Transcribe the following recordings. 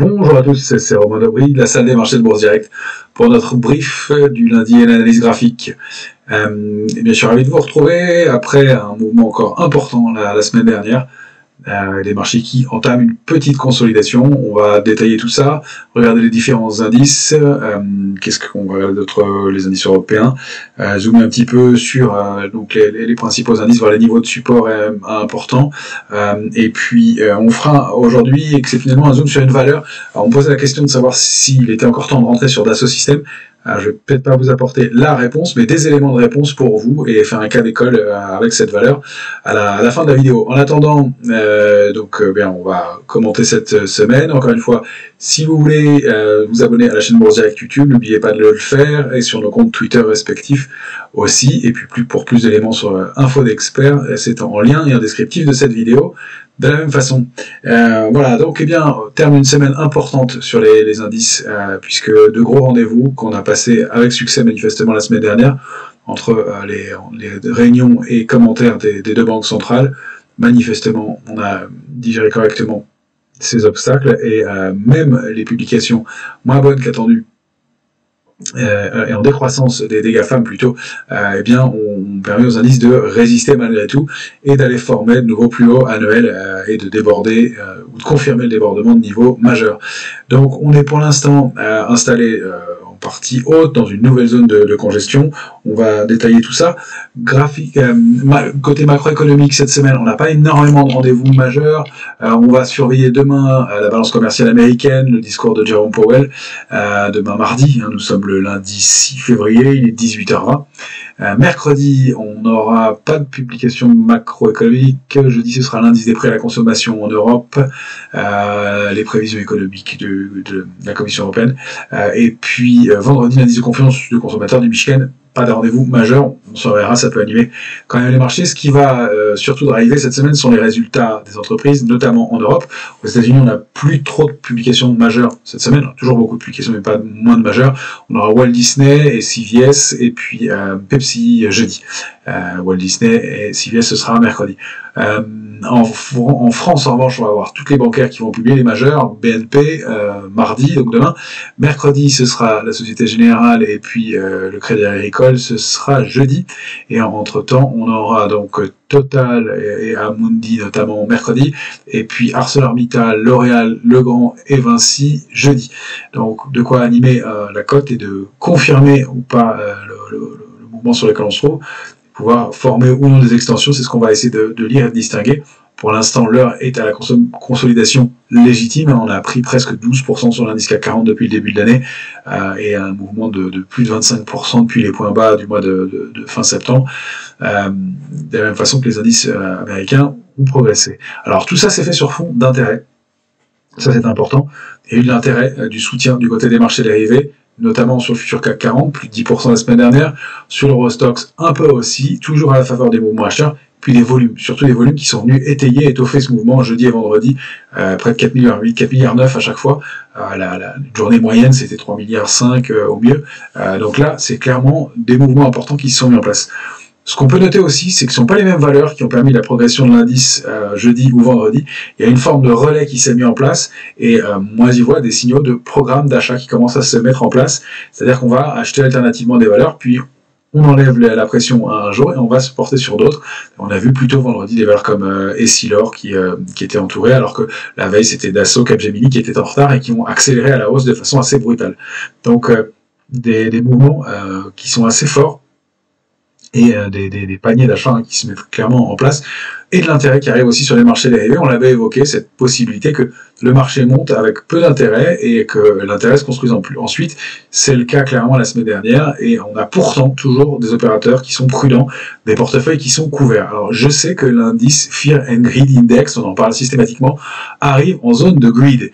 Bonjour à tous, c'est Romain Dobry de la salle des marchés de Bourse Direct pour notre brief du lundi et l'analyse graphique. Et bien, je suis ravi de vous retrouver après un mouvement encore important la semaine dernière. Les marchés qui entament une petite consolidation. On va détailler tout ça, regarder les différents indices. Qu'est-ce qu'on va regarder d'autres, les indices européens. Zoomer un petit peu sur donc les principaux indices, voir les niveaux de support importants. Et puis on fera aujourd'hui exceptionnellement un zoom sur une valeur. Alors, on me posait la question de savoir s'il était encore temps de rentrer sur Dassault Systèmes. Je vais peut-être pas vous apporter la réponse, mais des éléments de réponse pour vous et faire un cas d'école avec cette valeur à la fin de la vidéo. En attendant, on va commenter cette semaine. Encore une fois, si vous voulez vous abonner à la chaîne Bourse Direct YouTube, n'oubliez pas de le faire et sur nos comptes Twitter respectifs aussi. Et puis pour plus d'éléments sur Info d'Experts, c'est en lien et en descriptif de cette vidéo. De la même façon, voilà, donc terme une semaine importante sur les indices, puisque de gros rendez-vous qu'on a passé avec succès manifestement la semaine dernière, entre les réunions et commentaires des deux banques centrales. Manifestement, on a digéré correctement ces obstacles, et même les publications moins bonnes qu'attendues, et en décroissance des GAFAM plutôt, on permet aux indices de résister malgré tout et d'aller former de nouveaux plus hauts annuels et de déborder ou de confirmer le débordement de niveau majeur. Donc on est pour l'instant installé en partie haute dans une nouvelle zone de congestion. On va détailler tout ça. Côté macroéconomique, cette semaine, on n'a pas énormément de rendez-vous majeurs. On va surveiller demain la balance commerciale américaine, le discours de Jerome Powell, demain mardi, nous sommes le lundi 6 février, il est 18h20. Mercredi, on n'aura pas de publication macroéconomique. Jeudi, ce sera l'indice des prix à la consommation en Europe, les prévisions économiques de la Commission européenne. Et puis, vendredi, l'indice de confiance du consommateur du Michigan. Pas de rendez-vous majeur, on s'en verra, ça peut animer quand même les marchés. Ce qui va surtout driver cette semaine sont les résultats des entreprises, notamment en Europe. Aux États-Unis, on n'a plus trop de publications majeures cette semaine, toujours beaucoup de publications, mais pas moins de majeures. On aura Walt Disney et CVS, et puis Pepsi jeudi. Walt Disney et CVS, ce sera mercredi. En France, en revanche, on va avoir toutes les bancaires qui vont publier les majeurs, BNP, mardi, donc demain. Mercredi, ce sera la Société Générale et puis le Crédit Agricole, ce sera jeudi. Et entre-temps, on aura donc Total et Amundi, notamment mercredi, et puis ArcelorMittal, L'Oréal, Legrand et Vinci jeudi. Donc, de quoi animer la cote et de confirmer ou pas le mouvement sur lequel on se trouve, pouvoir former ou non des extensions, c'est ce qu'on va essayer de lire et de distinguer. Pour l'instant, l'heure est à la consolidation légitime. On a pris presque 12% sur l'indice CAC 40 depuis le début de l'année, et un mouvement de plus de 25% depuis les points bas du mois de fin septembre, de la même façon que les indices américains ont progressé. Alors tout ça, c'est fait sur fond d'intérêt. Ça, c'est important. Il y a eu de l'intérêt, du soutien du côté des marchés dérivés, notamment sur le futur CAC 40, plus de 10% la semaine dernière, sur l'Eurostoxx un peu aussi, toujours à la faveur des mouvements acheteurs, puis des volumes, surtout des volumes qui sont venus étayer, étoffer ce mouvement jeudi et vendredi, près de 4,8 milliards, 4,9 milliards à chaque fois. La journée moyenne, c'était 3,5 milliards au mieux. Donc là, c'est clairement des mouvements importants qui se sont mis en place. Ce qu'on peut noter aussi, c'est que ce ne sont pas les mêmes valeurs qui ont permis la progression de l'indice jeudi ou vendredi. Il y a une forme de relais qui s'est mis en place, et moi j'y vois des signaux de programme d'achat qui commencent à se mettre en place. C'est-à-dire qu'on va acheter alternativement des valeurs, puis on enlève la pression un jour et on va se porter sur d'autres. On a vu plutôt vendredi des valeurs comme Essilor qui étaient entourées, alors que la veille c'était Dassault, Capgemini qui étaient en retard et qui ont accéléré à la hausse de façon assez brutale. Donc des mouvements qui sont assez forts, et des paniers d'achat qui se mettent clairement en place, et de l'intérêt qui arrive aussi sur les marchés dérivés. On l'avait évoqué, cette possibilité que le marché monte avec peu d'intérêt et que l'intérêt se construise en plus. Ensuite, c'est le cas clairement la semaine dernière, et on a pourtant toujours des opérateurs qui sont prudents, des portefeuilles qui sont couverts. Alors je sais que l'indice Fear and Greed Index, on en parle systématiquement, arrive en zone de greed.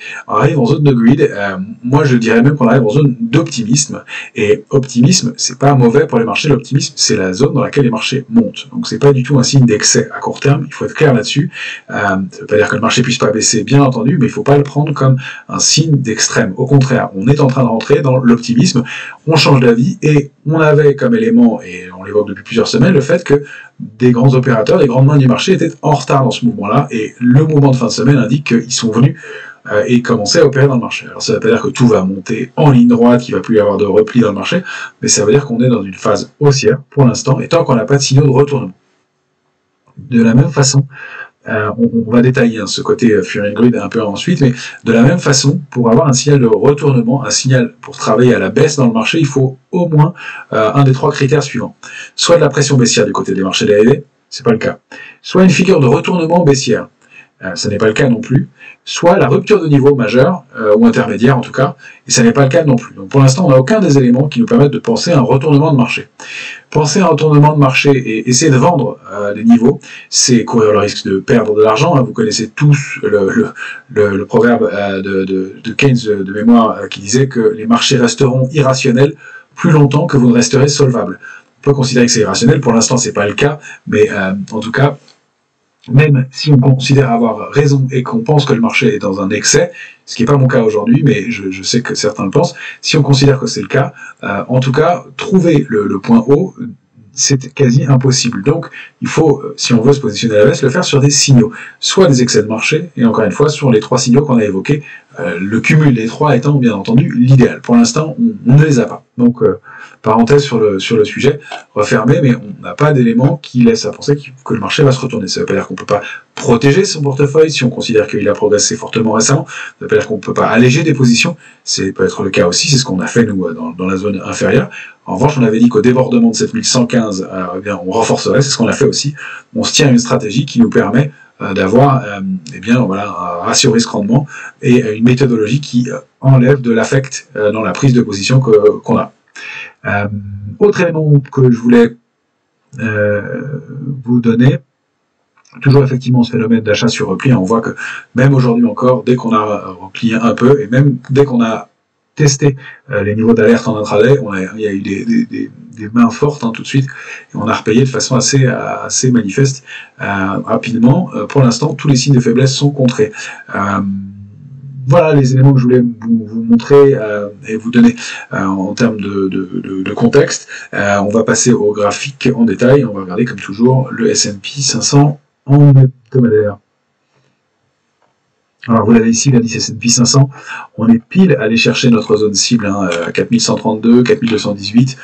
Moi je dirais même qu'on arrive en zone d'optimisme, et optimisme, c'est pas mauvais pour les marchés. L'optimisme, c'est la zone dans laquelle les marchés montent. Donc c'est pas du tout un signe d'excès à court terme, il faut être clair là-dessus. Ça veut pas dire que le marché puisse pas baisser, bien entendu, mais il faut pas le prendre comme un signe d'extrême. Au contraire, on est en train de rentrer dans l'optimisme, on change d'avis, et on avait comme élément, et on l'évoque depuis plusieurs semaines, le fait que des grands opérateurs, des grandes mains du marché étaient en retard dans ce mouvement-là, et le mouvement de fin de semaine indique qu'ils sont venus et commencer à opérer dans le marché. Alors ça ne veut pas dire que tout va monter en ligne droite, qu'il ne va plus y avoir de repli dans le marché, mais ça veut dire qu'on est dans une phase haussière pour l'instant, et tant qu'on n'a pas de signaux de retournement. De la même façon, on va détailler ce côté Fear and Greed un peu ensuite, mais de la même façon, pour avoir un signal de retournement, un signal pour travailler à la baisse dans le marché, il faut au moins un des 3 critères suivants. Soit de la pression baissière du côté des marchés dérivés, c'est pas le cas. Soit une figure de retournement baissière, ça n'est pas le cas non plus. Soit la rupture de niveau majeur, ou intermédiaire en tout cas, et ça n'est pas le cas non plus. Donc pour l'instant, on n'a aucun des éléments qui nous permettent de penser à un retournement de marché. Penser à un retournement de marché et essayer de vendre les niveaux, c'est courir le risque de perdre de l'argent. Vous connaissez tous le proverbe de Keynes de mémoire qui disait que les marchés resteront irrationnels plus longtemps que vous ne resterez solvable. On peut considérer que c'est irrationnel, pour l'instant c'est pas le cas, mais en tout cas, même si on considère avoir raison et qu'on pense que le marché est dans un excès, ce qui n'est pas mon cas aujourd'hui, mais je sais que certains le pensent, si on considère que c'est le cas, en tout cas, trouver le point haut, c'est quasi impossible. Donc, il faut, si on veut se positionner à la baisse, le faire sur des signaux, soit des excès de marché, et encore une fois, sur les 3 signaux qu'on a évoqués, le cumul des 3 étant bien entendu l'idéal. Pour l'instant, on ne les a pas. Donc, parenthèse sur le sujet, refermé, mais on n'a pas d'éléments qui laissent à penser que le marché va se retourner. Ça ne veut pas dire qu'on ne peut pas protéger son portefeuille si on considère qu'il a progressé fortement récemment. Ça ne veut pas dire qu'on ne peut pas alléger des positions. C'est peut être le cas aussi, c'est ce qu'on a fait nous dans la zone inférieure. En revanche, on avait dit qu'au débordement de 7115, eh bien, on renforcerait, c'est ce qu'on a fait aussi. On se tient à une stratégie qui nous permet d'avoir eh bien, voilà, un ratio risque-rendement et une méthodologie qui enlève de l'affect dans la prise de position qu'on a. Autre élément que je voulais vous donner, toujours effectivement ce phénomène d'achat sur repli, on voit que même aujourd'hui encore, dès qu'on a replié un peu, et même dès qu'on a testé les niveaux d'alerte en intraday, il y a eu des mains fortes tout de suite, et on a repayé de façon assez manifeste rapidement. Pour l'instant, tous les signes de faiblesse sont contrés. Voilà les éléments que je voulais vous montrer et vous donner en termes de contexte. On va passer au graphique en détail. On va regarder comme toujours le S&P 500 en hebdomadaire. Alors vous l'avez ici, l'indice S&P 500, on est pile allé chercher notre zone cible, 4132, 4218,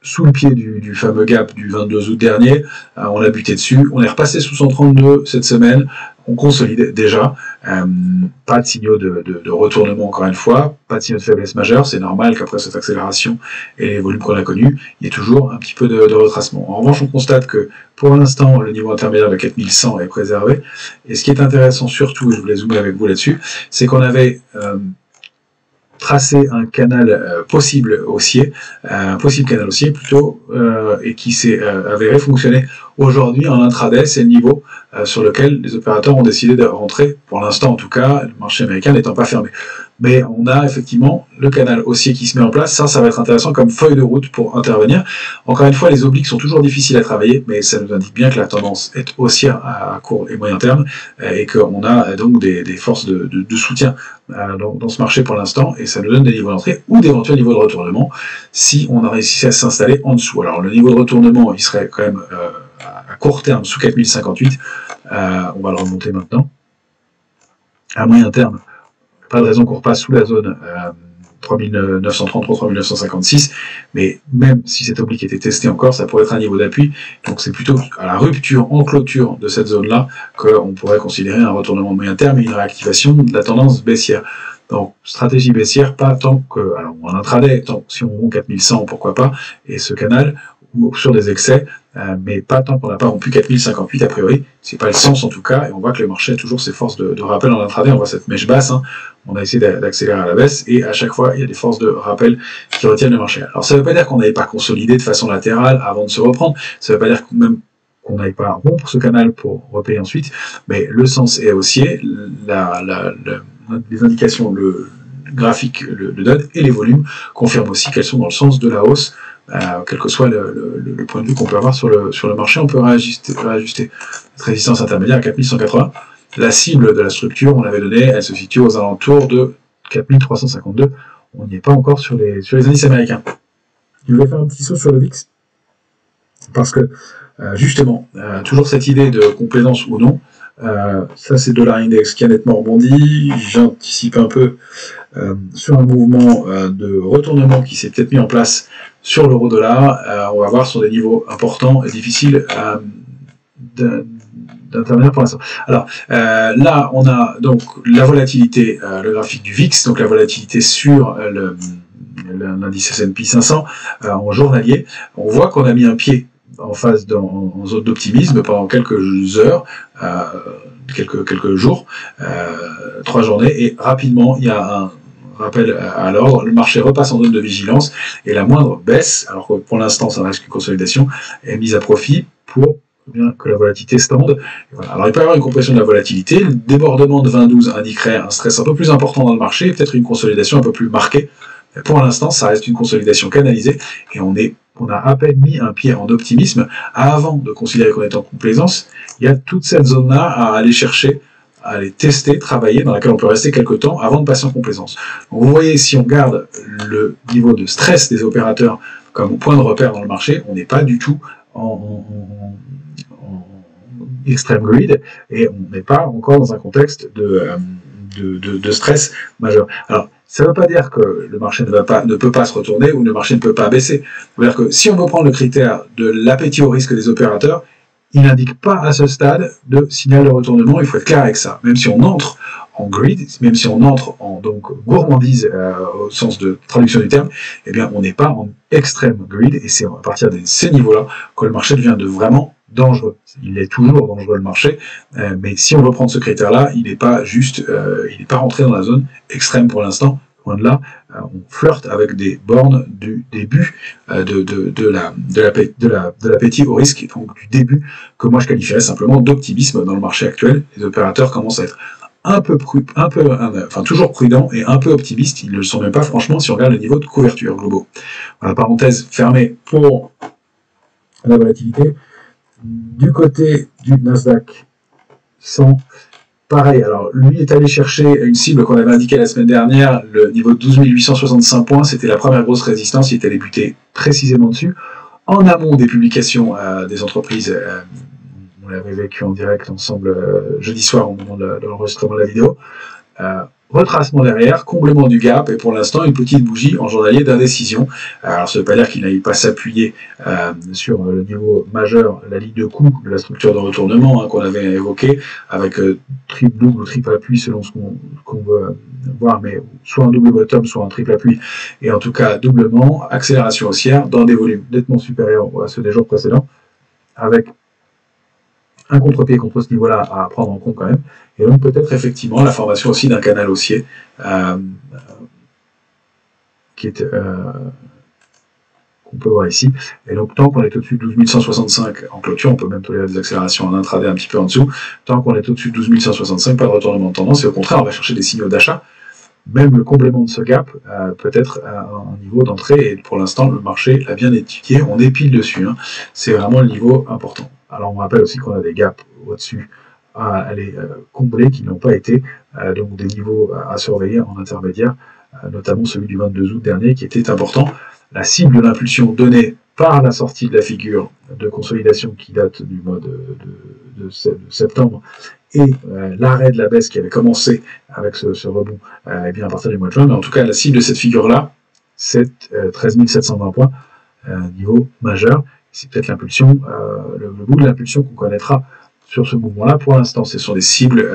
sous le pied du fameux gap du 22 août dernier, on a buté dessus, on est repassé sous 132 cette semaine, on consolide déjà, pas de signaux de retournement encore une fois, pas de signaux de faiblesse majeure, c'est normal qu'après cette accélération et les volumes qu'on a connus, il y ait toujours un petit peu de retracement. En revanche, on constate que pour l'instant, le niveau intermédiaire de 4100 est préservé, et ce qui est intéressant surtout, et je voulais zoomer avec vous là-dessus, c'est qu'on avait tracé un canal possible haussier, un possible canal haussier plutôt, et qui s'est avéré fonctionner aujourd'hui en intraday. C'est le niveau sur lequel les opérateurs ont décidé de rentrer, pour l'instant en tout cas, le marché américain n'étant pas fermé. Mais on a effectivement le canal haussier qui se met en place, ça va être intéressant comme feuille de route pour intervenir. Encore une fois, les obliques sont toujours difficiles à travailler, mais ça nous indique bien que la tendance est haussière à court et moyen terme, et qu'on a donc des forces de soutien dans ce marché pour l'instant, et ça nous donne des niveaux d'entrée ou d'éventuels niveaux de retournement si on a réussi à s'installer en dessous. Alors le niveau de retournement, il serait quand même à court terme sous 4058, on va le remonter maintenant. À moyen terme, pas de raison qu'on repasse sous la zone 3933-3956, mais même si cette oblique était testée encore, ça pourrait être un niveau d'appui, donc c'est plutôt à la rupture en clôture de cette zone-là qu'on pourrait considérer un retournement de moyen terme et une réactivation de la tendance baissière. Donc, stratégie baissière, pas tant que, alors en intraday, tant si on rompt 4100, pourquoi pas, et ce canal, ou sur des excès, mais pas tant qu'on n'a pas rompu 4058 a priori, c'est pas le sens en tout cas, et on voit que le marché a toujours ses forces de rappel en intraday, on voit cette mèche basse, on a essayé d'accélérer à la baisse, et à chaque fois il y a des forces de rappel qui retiennent le marché. Alors ça ne veut pas dire qu'on n'avait pas consolidé de façon latérale avant de se reprendre, ça ne veut pas dire même qu'on n'aille pas rompre ce canal pour repayer ensuite, mais le sens est haussier, les indications, le graphique le donne, et les volumes confirment aussi qu'elles sont dans le sens de la hausse, quel que soit le point de vue qu'on peut avoir sur le marché, on peut réajuster. Cette résistance intermédiaire à 4180, la cible de la structure, on l'avait donné, elle se situe aux alentours de 4352, on n'y est pas encore sur les indices américains. Je vais faire un petit saut sur le VIX, parce que justement, toujours cette idée de complaisance ou non, Ça, c'est dollar index qui a nettement rebondi. J'anticipe un peu sur un mouvement de retournement qui s'est peut-être mis en place sur l'euro-dollar. On va voir sur des niveaux importants et difficiles d'intervenir pour l'instant. Alors là, on a donc la volatilité, le graphique du VIX, donc la volatilité sur l'indice S&P 500 en journalier. On voit qu'on a mis un pied en phase en zone d'optimisme pendant quelques heures, quelques jours, 3 journées, et rapidement il y a un rappel à l'ordre, le marché repasse en zone de vigilance et la moindre baisse, alors que pour l'instant ça reste qu'une consolidation, est mise à profit pour bien que la volatilité stande. Voilà. Alors il peut y avoir une compression de la volatilité, le débordement de 20-12 indiquerait un stress un peu plus important dans le marché, peut-être une consolidation un peu plus marquée. Mais pour l'instant, ça reste une consolidation canalisée et on a à peine mis un pied en optimisme avant de considérer qu'on est en complaisance. Il y a toute cette zone-là à aller chercher, à aller tester, travailler, dans laquelle on peut rester quelques temps avant de passer en complaisance. Donc vous voyez, si on garde le niveau de stress des opérateurs comme point de repère dans le marché, on n'est pas du tout en extreme greed et on n'est pas encore dans un contexte de stress majeur. Alors, ça ne veut pas dire que le marché ne peut pas se retourner ou le marché ne peut pas baisser. Ça veut dire que si on veut prendre le critère de l'appétit au risque des opérateurs, il n'indique pas à ce stade de signal de retournement, il faut être clair avec ça. Même si on entre en greed, même si on entre en donc gourmandise au sens de traduction du terme, eh bien on n'est pas en extrême greed et c'est à partir de ces niveaux-là que le marché devient vraiment dangereux. Il est toujours dangereux le marché, mais si on veut prendre ce critère-là, il n'est pas juste, il n'est pas rentré dans la zone extrême pour l'instant. Loin de là, on flirte avec des bornes du début de l'appétit au risque, donc du début que moi je qualifierais simplement d'optimisme dans le marché actuel. Les opérateurs commencent à être toujours prudents et un peu optimistes. Ils ne le sont même pas franchement si on regarde le niveau de couverture globaux. Voilà, parenthèse fermée pour la volatilité. Du côté du Nasdaq 100, pareil, alors lui est allé chercher une cible qu'on avait indiquée la semaine dernière, le niveau de 12 865 points, c'était la première grosse résistance, il est allé buter précisément dessus, en amont des publications des entreprises, on l'avait vécu en direct ensemble jeudi soir au moment de l'enregistrement de la vidéo, retracement derrière, comblement du gap, et pour l'instant une petite bougie en journalier d'indécision. Alors ça ne veut pas dire qu'il n'aille pas s'appuyer sur le niveau majeur, la ligne de coût de la structure de retournement qu'on avait évoqué, avec double ou triple appui selon ce qu'on veut voir, mais soit un double bottom, soit un triple appui, et en tout cas doublement, accélération haussière dans des volumes nettement supérieurs à ceux des jours précédents, avec un contre-pied contre ce niveau-là à prendre en compte quand même, et donc peut-être effectivement la formation aussi d'un canal haussier qui est qu'on peut voir ici, et donc tant qu'on est au-dessus de 12 165 en clôture, on peut même tolérer des accélérations en intraday un petit peu en dessous, tant qu'on est au-dessus de 12 165, pas de retournement de tendance, et au contraire on va chercher des signaux d'achat, même le complément de ce gap peut être un niveau d'entrée, et pour l'instant le marché l'a bien étudié, on est pile dessus, hein. C'est vraiment le niveau important. Alors on rappelle aussi qu'on a des gaps au-dessus à aller combler qui n'ont pas été, donc des niveaux à surveiller en intermédiaire, notamment celui du 22 août dernier qui était important. La cible de l'impulsion donnée par la sortie de la figure de consolidation qui date du mois de septembre et l'arrêt de la baisse qui avait commencé avec ce rebond et bien à partir du mois de juin, mais en tout cas la cible de cette figure-là, c'est 13 720 points, niveau majeur. C'est peut-être l'impulsion, le bout de l'impulsion qu'on connaîtra sur ce mouvement-là. Pour l'instant, ce sont des cibles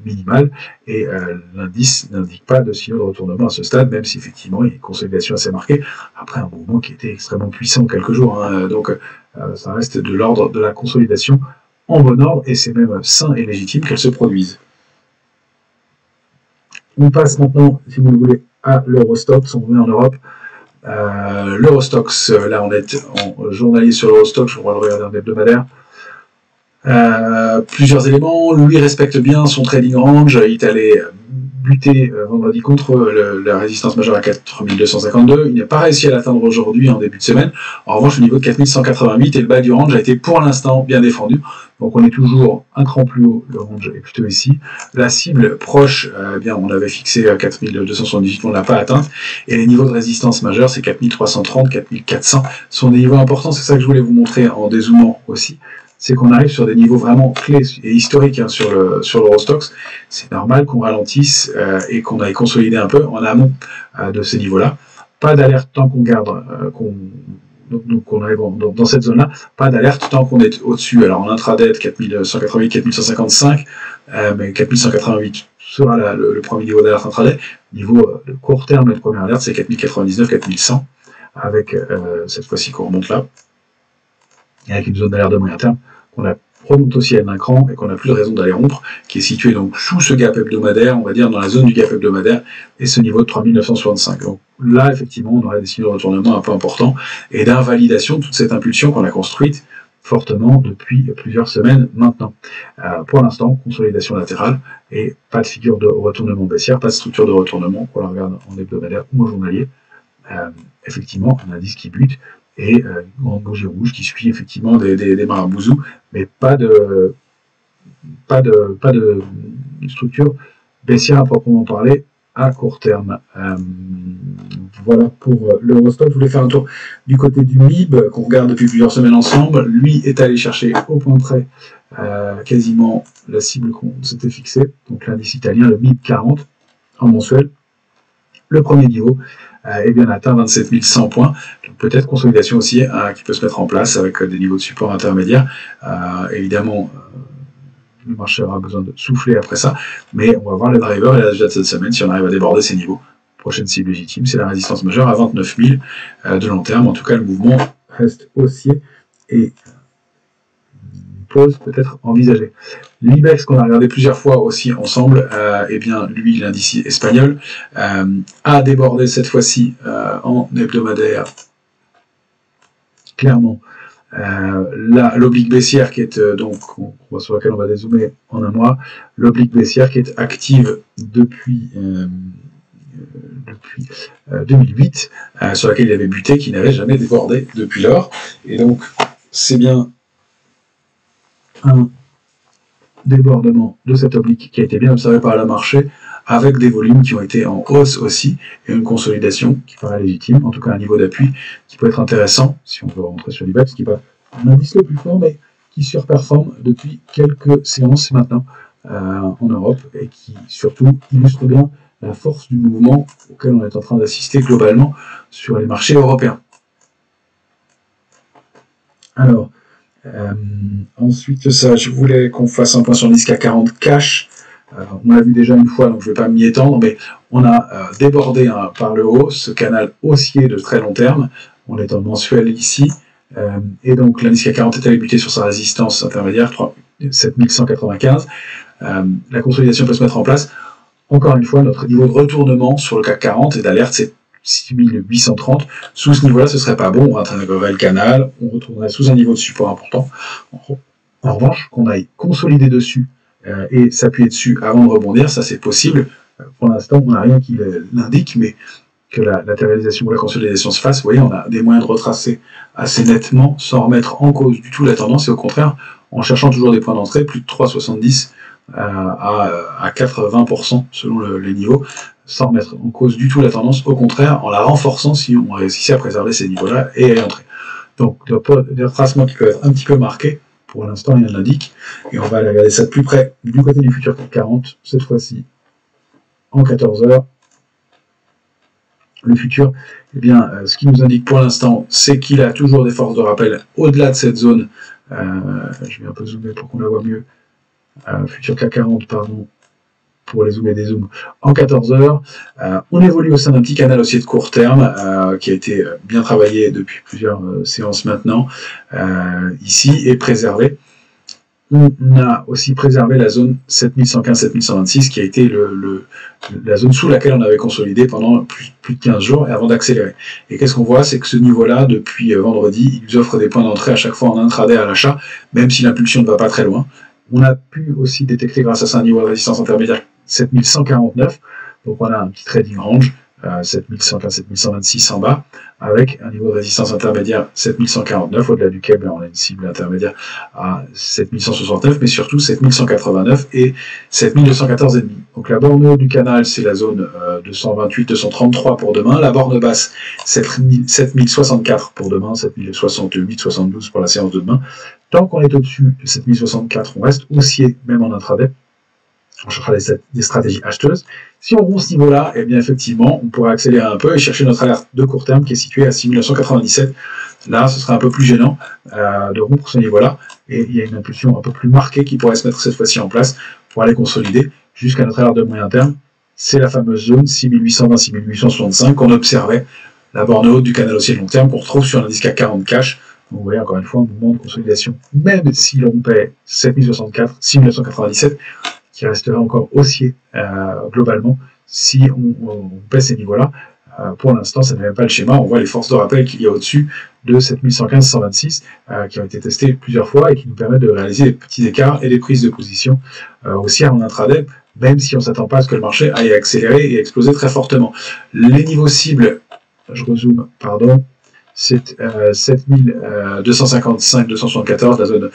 minimales et l'indice n'indique pas de signaux de retournement à ce stade, même si effectivement il y a une consolidation assez marquée après un mouvement qui était extrêmement puissant quelques jours. Hein. Donc ça reste de l'ordre de la consolidation en bon ordre et c'est même sain et légitime qu'elle se produise. On passe maintenant, si vous le voulez, à l'Eurostoxx. On remet en Europe. L'Eurostoxx, là on est en journalier sur l'Eurostoxx, on va le regarder en hebdomadaire. Plusieurs éléments, lui respecte bien son trading range, il est allé buter vendredi contre la résistance majeure à 4252, il n'a pas réussi à l'atteindre aujourd'hui en début de semaine, en revanche au niveau de 4188 et le bas du range a été pour l'instant bien défendu, donc on est toujours un cran plus haut, le range est plutôt ici, la cible proche, eh bien on l'avait fixé à 4278, on ne l'a pas atteinte, et les niveaux de résistance majeure c'est 4330, 4400, sont des niveaux importants, c'est ça que je voulais vous montrer en dézoomant aussi. c'est qu'on arrive sur des niveaux vraiment clés et historiques hein, sur l'Eurostoxx. C'est normal qu'on ralentisse et qu'on aille consolider un peu en amont de ces niveaux-là. Pas d'alerte tant qu'on garde, donc on arrive dans cette zone-là. Pas d'alerte tant qu'on est au-dessus. Alors en intraday, 4188, 4155, mais 4188 sera le premier niveau d'alerte intraday. Niveau de court terme, la première alerte, c'est 4099, 4100, avec cette fois-ci qu'on remonte là, et avec une zone d'alerte de moyen terme qu'on a remonte au ciel d'un cran et qu'on n'a plus de raison d'aller rompre, qui est situé donc sous ce gap hebdomadaire, on va dire dans la zone du gap hebdomadaire, et ce niveau de 3965. Donc là, effectivement, on aurait des signaux de retournement un peu importants et d'invalidation de toute cette impulsion qu'on a construite fortement depuis plusieurs semaines maintenant. Pour l'instant, consolidation latérale et pas de figure de retournement baissière, pas de structure de retournement, qu'on la regarde en hebdomadaire ou en journalier. Effectivement, un indice qui bute et une grande bougie rouge qui suit effectivement des marabouzous, mais pas de structure baissière à proprement parler à court terme. Voilà pour l'Eurostoxx. Je voulais faire un tour du côté du MIB qu'on regarde depuis plusieurs semaines ensemble. Lui est allé chercher au point près quasiment la cible qu'on s'était fixée, donc l'indice italien, le MIB 40 en mensuel. Le premier niveau est bien atteint, 27 100 points. Peut-être consolidation aussi qui peut se mettre en place avec des niveaux de support intermédiaires. Évidemment, le marché aura besoin de souffler après ça, mais on va voir les drivers et la date de cette semaine si on arrive à déborder ces niveaux. Prochaine cible légitime, c'est la résistance majeure à 29 000 de long terme. En tout cas, le mouvement reste haussier et pause peut-être envisagée. L'IBEX qu'on a regardé plusieurs fois aussi ensemble, eh bien lui, l'indice espagnol, a débordé cette fois-ci en hebdomadaire, clairement. L'oblique baissière qui est donc sur laquelle on va dézoomer en un mois, l'oblique baissière qui est active depuis 2008, sur laquelle il avait buté, qui n'avait jamais débordé depuis lors. Et donc c'est bien un débordement de cette oblique qui a été bien observé par le marché, avec des volumes qui ont été en hausse aussi, et une consolidation qui paraît légitime, en tout cas un niveau d'appui qui peut être intéressant, si on veut rentrer sur l'IBEX, qui va un indice le plus fort, mais qui surperforme depuis quelques séances maintenant en Europe, et qui surtout illustre bien la force du mouvement auquel on est en train d'assister globalement sur les marchés européens. Alors, ensuite de ça, je voulais qu'on fasse un point sur l'indice CAC 40 cash. On l'a vu déjà une fois, donc je ne vais pas m'y étendre, mais on a débordé par le haut ce canal haussier de très long terme. On est en mensuel ici, et donc l'indice CAC 40 est allé buter sur sa résistance intermédiaire, 7195. La consolidation peut se mettre en place. Encore une fois, notre niveau de retournement sur le CAC 40 et d'alerte, c'est 6830. Sous ce niveau-là, ce ne serait pas bon. On rattraperait le canal, on retournerait sous un niveau de support important. En revanche, qu'on aille consolider dessus et s'appuyer dessus avant de rebondir, ça c'est possible. Pour l'instant, on n'a rien qui l'indique, mais que la latéralisation ou la consolidation se fasse, vous voyez, on a des moyens de retracer assez nettement sans remettre en cause du tout la tendance, et au contraire, en cherchant toujours des points d'entrée, plus de 3,70 à 80% selon les niveaux, sans remettre en cause du tout la tendance, au contraire, en la renforçant si on réussissait à préserver ces niveaux-là et à y entrer. Donc, des retracements qui peuvent être un petit peu marqués, pour l'instant, rien ne l'indique, et on va aller regarder ça de plus près du côté du futur CAC 40, cette fois-ci, en 14 heures. Le futur, eh bien, ce qui nous indique pour l'instant, c'est qu'il a toujours des forces de rappel au-delà de cette zone. Je vais un peu zoomer pour qu'on la voit mieux. Futur CAC 40, pardon, pour les zooms et dézooms, en 14 heures. On évolue au sein d'un petit canal haussier de court terme qui a été bien travaillé depuis plusieurs séances maintenant, ici, et préservé. On a aussi préservé la zone 7115-7126 qui a été la zone sous laquelle on avait consolidé pendant plus de 15 jours et avant d'accélérer. Et qu'est-ce qu'on voit? C'est que ce niveau-là, depuis vendredi, il nous offre des points d'entrée à chaque fois en intraday à l'achat, même si l'impulsion ne va pas très loin. On a pu aussi détecter grâce à ça un niveau de résistance intermédiaire 7149, donc on a un petit trading range, 7115-7126 en bas, avec un niveau de résistance intermédiaire 7149, au-delà duquel on a une cible intermédiaire à 7169, mais surtout 7189 et 7214,5. Donc la borne haute du canal, c'est la zone 228-233 pour demain, la borne basse 7064 pour demain, 7068-72 pour la séance de demain, Tant qu'on est au-dessus de 7064, on reste haussier, même en intraday. On cherchera des stratégies acheteuses. Si on rompt ce niveau-là, eh bien effectivement, on pourrait accélérer un peu et chercher notre alerte de court terme qui est située à 6997. Là, ce serait un peu plus gênant de rompre ce niveau-là. Et il y a une impulsion un peu plus marquée qui pourrait se mettre cette fois-ci en place pour aller consolider jusqu'à notre alerte de moyen terme. C'est la fameuse zone 6820-6865 qu'on observait, la borne haute du canal haussier de long terme qu'on retrouve sur l'indice CAC 40 cash. Donc vous voyez encore une fois un mouvement de consolidation. Même s'il rompait 7064, 6997, qui resterait encore haussier globalement si on pèse ces niveaux-là. Pour l'instant, ça n'est même pas le schéma. On voit les forces de rappel qu'il y a au-dessus de 7115-126 qui ont été testées plusieurs fois et qui nous permettent de réaliser des petits écarts et des prises de position haussières en intraday, même si on ne s'attend pas à ce que le marché aille accélérer et exploser très fortement. Les niveaux cibles, je rezoome, pardon, c'est 7255-274, la zone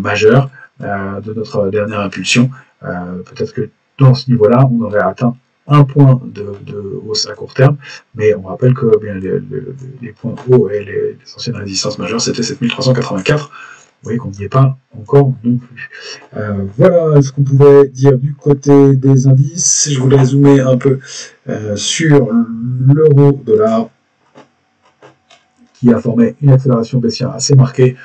majeure de notre dernière impulsion. Peut-être que dans ce niveau-là, on aurait atteint un point de hausse à court terme, mais on rappelle que bien, les points hauts et les anciennes résistances majeures, c'était 7384. Vous voyez qu'on n'y est pas encore non plus. Voilà ce qu'on pouvait dire du côté des indices. Je voulais zoomer un peu sur l'euro-dollar, qui a formé une accélération baissière assez marquée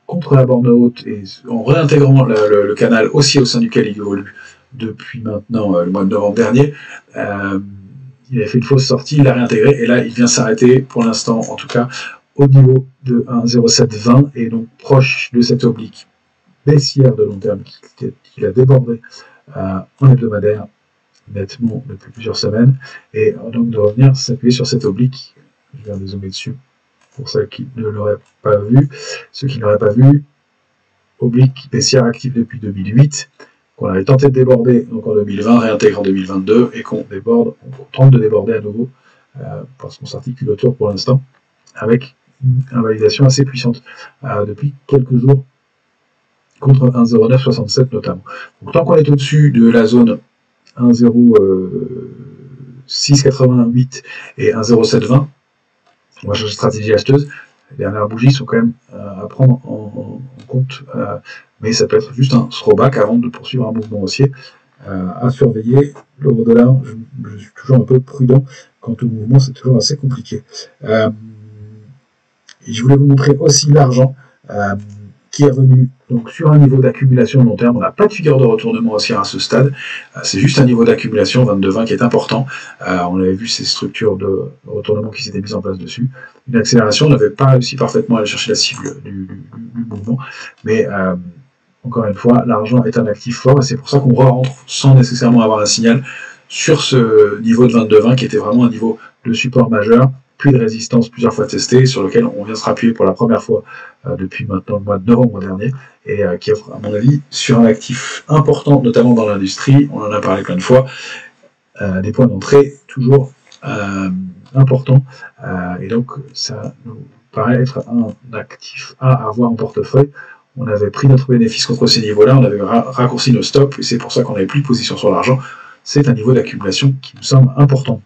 contre la borne haute et en réintégrant le canal haussier au sein duquel il évolue depuis maintenant le mois de novembre dernier. Il a fait une fausse sortie, il l'a réintégré et là il vient s'arrêter pour l'instant en tout cas au niveau de 1,0720 et donc proche de cette oblique baissière de long terme qu'il a débordé en hebdomadaire nettement depuis plusieurs semaines et donc de revenir s'appuyer sur cette oblique. Je viens de zoomer dessus pour ceux qui ne l'auraient pas vu. Ceux qui ne l'auraient pas vu, oblique baissière active depuis 2008, qu'on avait tenté de déborder donc en 2020, réintègre en 2022, et qu'on tente de déborder à nouveau, parce qu'on s'articule autour pour l'instant, avec une invalidation assez puissante depuis quelques jours, contre 1,0967 notamment. Donc tant qu'on est au-dessus de la zone 1,0688 et 1,0720, on va changer de stratégie acheteuse. Les dernières bougies sont quand même à prendre en compte, mais ça peut être juste un throwback avant de poursuivre un mouvement haussier à surveiller. L'euro-dollar, je suis toujours un peu prudent quant au mouvement, c'est toujours assez compliqué. Et je voulais vous montrer aussi l'argent qui est revenu donc sur un niveau d'accumulation long terme. On n'a pas de figure de retournement haussière à ce stade, c'est juste un niveau d'accumulation 22,20 qui est important. On avait vu ces structures de retournement qui s'étaient mises en place dessus. Une accélération, on n'avait pas réussi parfaitement à aller chercher la cible du mouvement, mais encore une fois, l'argent est un actif fort et c'est pour ça qu'on rentre sans nécessairement avoir un signal sur ce niveau de 22,20 qui était vraiment un niveau de support majeur, puis de résistance plusieurs fois testé, sur lequel on vient se rappuyer pour la première fois depuis maintenant le mois de novembre dernier, et qui offre, à mon avis, sur un actif important, notamment dans l'industrie, on en a parlé plein de fois, des points d'entrée toujours importants, et donc ça nous paraît être un actif à avoir en portefeuille. On avait pris notre bénéfice contre ces niveaux-là, on avait raccourci nos stops, et c'est pour ça qu'on n'avait plus de position sur l'argent. C'est un niveau d'accumulation qui nous semble important.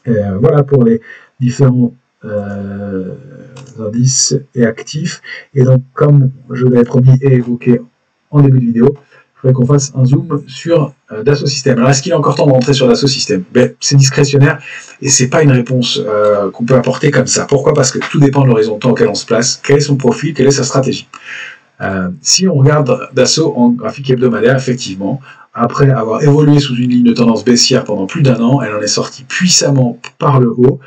Voilà pour les différents indices et actifs. Et donc, comme je l'avais promis et évoqué en début de vidéo, je voulais qu'on fasse un zoom sur Dassault Systèmes. Alors, est-ce qu'il est encore temps de rentrer sur Dassault Systèmes? C'est discrétionnaire et c'est pas une réponse qu'on peut apporter comme ça. Pourquoi? Parce que tout dépend de l'horizon de temps auquel on se place, quel est son profil, quelle est sa stratégie. Si on regarde Dassault en graphique hebdomadaire, effectivement, après avoir évolué sous une ligne de tendance baissière pendant plus d'un an, elle en est sortie puissamment par le haut,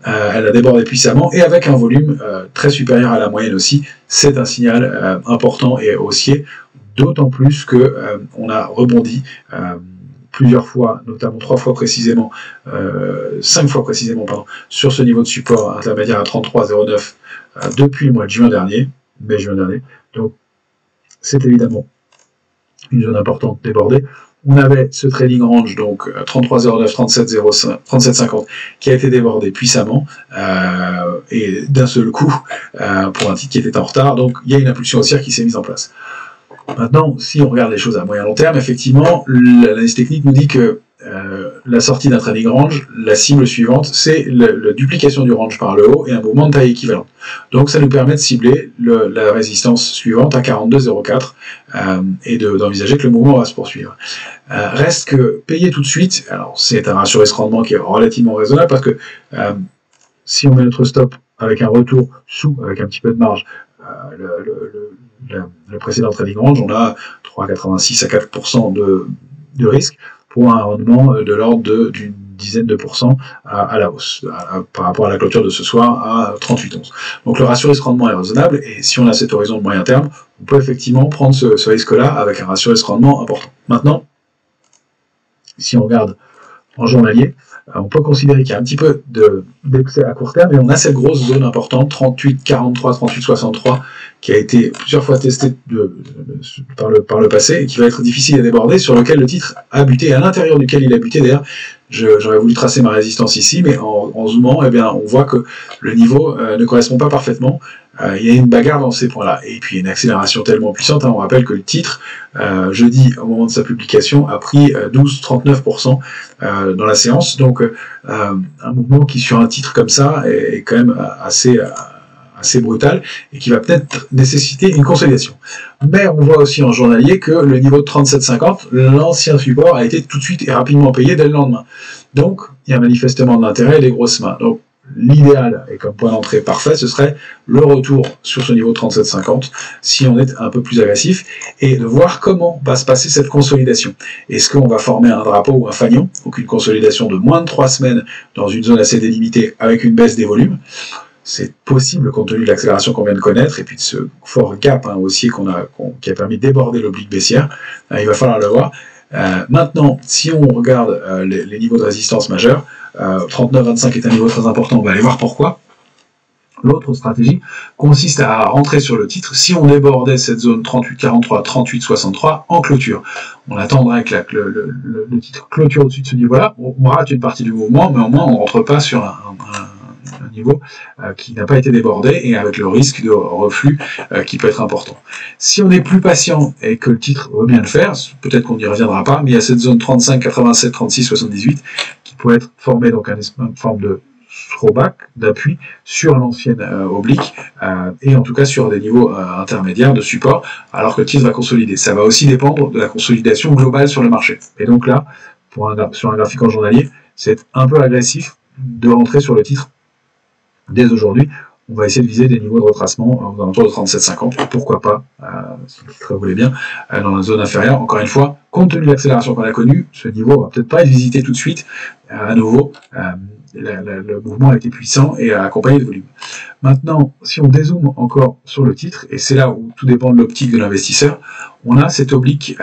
elle a débordé puissamment et avec un volume très supérieur à la moyenne aussi. C'est un signal important et haussier, d'autant plus que on a rebondi plusieurs fois, notamment 3 fois précisément, 5 fois précisément, pardon, sur ce niveau de support intermédiaire à 33,09 depuis le mois de juin dernier, mai-juin dernier. Donc c'est évidemment une zone importante débordée. On avait ce trading range, donc 33,09, 37,05, 37,50, qui a été débordé puissamment, et d'un seul coup, pour un titre qui était en retard. Donc il y a une impulsion haussière qui s'est mise en place. Maintenant, si on regarde les choses à moyen long terme, effectivement, l'analyse technique nous dit que la sortie d'un trading range, la cible suivante, c'est la duplication du range par le haut et un mouvement de taille équivalente. Donc ça nous permet de cibler la résistance suivante à 42,04 et d'envisager que le mouvement va se poursuivre. Reste que payer tout de suite, alors c'est un ratio risque-rendement qui est relativement raisonnable parce que si on met notre stop avec un retour sous, avec un petit peu de marge, le précédent trading range, on a 3,86 à 4% de risque pour un rendement de l'ordre d'une dizaine de pourcents à la hausse, par rapport à la clôture de ce soir à 38,11. Donc le ratio risque-rendement est raisonnable, et si on a cet horizon de moyen terme, on peut effectivement prendre ce risque-là avec un ratio risque-rendement important. Maintenant, si on regarde en journalier, on peut considérer qu'il y a un petit peu d'excès à court terme, et on a cette grosse zone importante, 38,43, 38,63, qui a été plusieurs fois testée par le passé, et qui va être difficile à déborder, sur lequel le titre a buté, à l'intérieur duquel il a buté. D'ailleurs, j'aurais voulu tracer ma résistance ici, mais en zoomant, eh bien, on voit que le niveau ne correspond pas parfaitement. Il y a une bagarre dans ces points-là. Et puis une accélération tellement puissante, on rappelle que le titre, jeudi, au moment de sa publication, a pris 12,39% dans la séance. Donc un mouvement qui, sur un titre comme ça, est quand même assez brutal, et qui va peut-être nécessiter une consolidation. Mais on voit aussi en journalier que le niveau de 37,50, l'ancien support, a été tout de suite et rapidement payé dès le lendemain. Donc il y a manifestement de l'intérêt et des grosses mains. Donc l'idéal, et comme point d'entrée parfait, ce serait le retour sur ce niveau de 37,50, si on est un peu plus agressif, et de voir comment va se passer cette consolidation. Est-ce qu'on va former un drapeau ou un fanion, donc une consolidation de moins de 3 semaines dans une zone assez délimitée avec une baisse des volumes? C'est possible compte tenu de l'accélération qu'on vient de connaître, et puis de ce fort gap haussier qui a permis de déborder l'oblique baissière. Il va falloir le voir. Maintenant, si on regarde les niveaux de résistance majeurs, 39,25 est un niveau très important, on va aller voir pourquoi. L'autre stratégie consiste à rentrer sur le titre si on débordait cette zone 38,43, 38,63 en clôture. On attendrait que le titre clôture au-dessus de ce niveau-là, on rate une partie du mouvement, mais au moins on ne rentre pas sur un niveau qui n'a pas été débordé, et avec le risque de reflux qui peut être important. Si on est plus patient et que le titre veut bien le faire, peut-être qu'on n'y reviendra pas, mais il y a cette zone 35, 87, 36, 78 qui peut être formée, donc une forme de throwback, d'appui sur l'ancienne oblique, et en tout cas sur des niveaux intermédiaires de support, alors que le titre va consolider. Ça va aussi dépendre de la consolidation globale sur le marché. Et donc là, sur un graphique en journalier, c'est un peu agressif de rentrer sur le titre dès aujourd'hui. On va essayer de viser des niveaux de retracement aux alentours de 37,50, et pourquoi pas, si le titre voulait bien, dans la zone inférieure. Encore une fois, compte tenu de l'accélération qu'on a connue, ce niveau va peut-être pas être visité tout de suite. À nouveau, le mouvement a été puissant et a accompagné de volume. Maintenant, si on dézoome encore sur le titre, et c'est là où tout dépend de l'optique de l'investisseur, on a cette oblique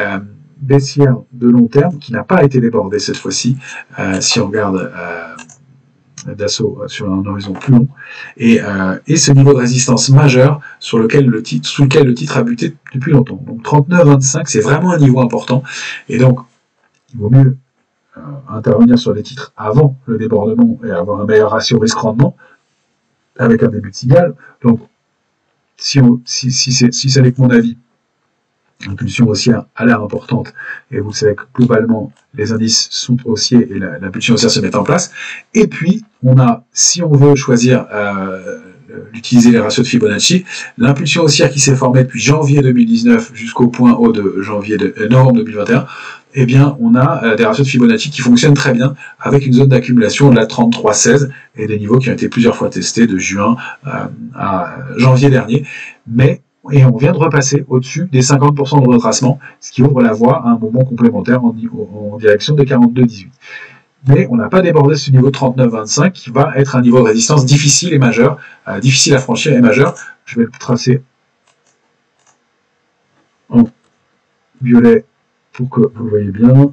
baissière de long terme qui n'a pas été débordée cette fois-ci, si on regarde d'assaut sur un horizon plus long, et ce niveau de résistance majeur sous lequel le titre a buté depuis longtemps. Donc 39,25, c'est vraiment un niveau important, et donc il vaut mieux intervenir sur des titres avant le débordement et avoir un meilleur ratio risque-rendement avec un début de signal. Donc si ça n'est que mon avis, l'impulsion haussière a l'air importante, et vous savez que globalement les indices sont haussiers et l'impulsion haussière se met en place. Et puis on a, si on veut choisir d'utiliser les ratios de Fibonacci, l'impulsion haussière qui s'est formée depuis janvier 2019 jusqu'au point haut de novembre 2021, eh bien on a des ratios de Fibonacci qui fonctionnent très bien, avec une zone d'accumulation de la 33,16 et des niveaux qui ont été plusieurs fois testés de juin à janvier dernier, et on vient de repasser au-dessus des 50% de retracement, ce qui ouvre la voie à un mouvement complémentaire en direction des 42,18. Mais on n'a pas débordé ce niveau de 39,25 qui va être un niveau de résistance difficile et majeur, difficile à franchir et majeur. Je vais le tracer en violet pour que vous voyez bien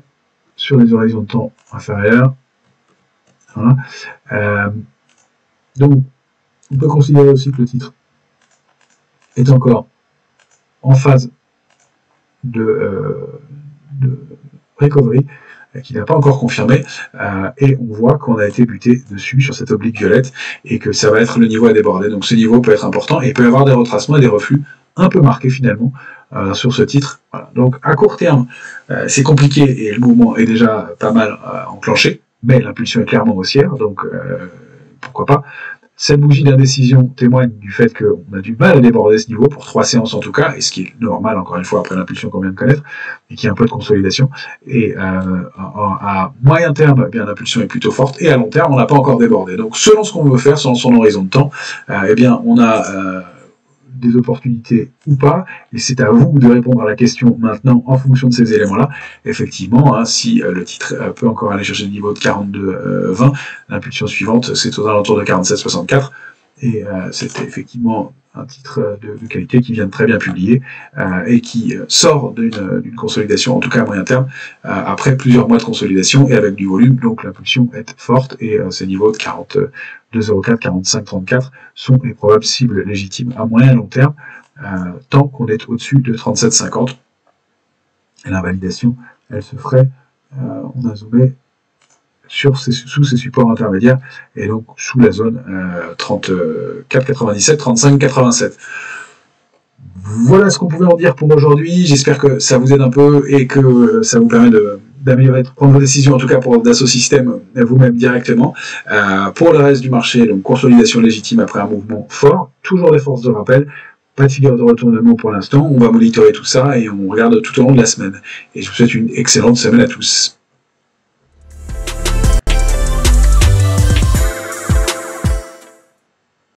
sur les horizons de temps inférieurs. Voilà. Donc, on peut considérer aussi que le titre est encore en phase de recovery, qui n'a pas encore confirmé, et on voit qu'on a été buté dessus sur cette oblique violette, et que ça va être le niveau à déborder. Donc ce niveau peut être important, et il peut y avoir des retracements et des reflux un peu marqués finalement sur ce titre. Voilà. Donc à court terme, c'est compliqué, et le mouvement est déjà pas mal enclenché, mais l'impulsion est clairement haussière, donc pourquoi pas. Cette bougie d'indécision témoigne du fait qu'on a du mal à déborder ce niveau, pour 3 séances en tout cas, et ce qui est normal, encore une fois, après l'impulsion qu'on vient de connaître, et qui est un peu de consolidation. Et à moyen terme, eh bien l'impulsion est plutôt forte, et à long terme, on n'a pas encore débordé. Donc selon ce qu'on veut faire, selon son horizon de temps, eh bien on a des opportunités ou pas, et c'est à vous de répondre à la question maintenant en fonction de ces éléments-là. Effectivement, hein, si le titre peut encore aller chercher le niveau de 42,20, l'impulsion suivante, c'est aux alentours de 47,64, et c'est effectivement un titre de qualité qui vient de très bien publier et qui sort d'une consolidation, en tout cas à moyen terme, après plusieurs mois de consolidation et avec du volume, donc l'impulsion est forte, et ces niveaux de 42,04, 45,34 sont les probables cibles légitimes à moyen et long terme, tant qu'on est au-dessus de 37,50. Et l'invalidation, elle se ferait, on a zoomé, sous ces supports intermédiaires, et donc sous la zone 34,97, 35,87. Voilà ce qu'on pouvait en dire pour aujourd'hui. J'espère que ça vous aide un peu et que ça vous permet d'améliorer, de prendre vos décisions, en tout cas pour Dassault Systèmes vous-même directement. Pour le reste du marché, donc consolidation légitime après un mouvement fort, toujours des forces de rappel, pas de figure de retournement pour l'instant. On va monitorer tout ça et on regarde tout au long de la semaine. Et je vous souhaite une excellente semaine à tous.